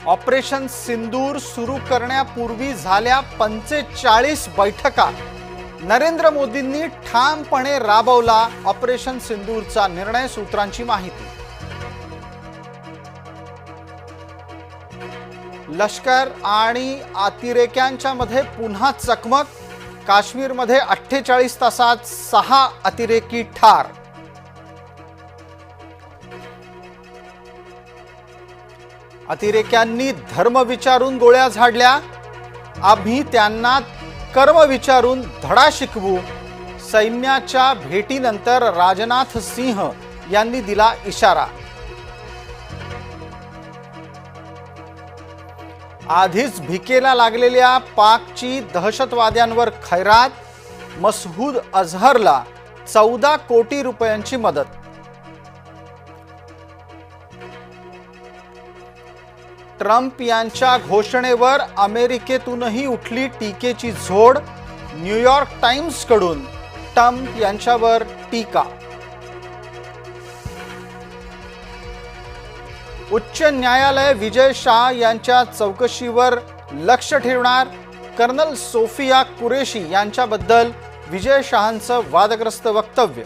Operation सिंदूर सुरू करण्यापूर्वी झाल्या 45 बैठका नरेंद्र मोदींनी ठामपणे राबवला ऑपरेशन सिंदूरचा निर्णय। सूत्रांची माहिती। लष्कर आणि अतिरेक्यांच्या मध्ये पुन्हा चकमक। काश्मीरमध्ये 48 तासात 6 अतिरेकी ठार। अतिरेक्यांनी धर्म विचारून गोळ्या झाडल्या, आम्ही त्यांना कर्म विचारून धडा शिकवू। सैन्याच्या भेटीनंतर राजनाथ सिंह यांनी दिला इशारा। आधीच भिकेला लागलेल्या पाकची दहशतवाद्यांवर खैरात। मसूद अझहरला 14 कोटी रुपयांची मदत। ट्रम्प यांच्या घोषणेवर अमेरिकेतूनही उठली टीकेची झोड। न्यूयॉर्क टाइम्स कडून ट्रम्प यांच्यावर टीका। उच्च न्यायालय विजय शाह यांच्या चौकशीवर लक्ष ठेवणार। कर्नल सोफिया कुरेशी यांच्याबद्दल विजय शाहांचं वादग्रस्त वक्तव्य।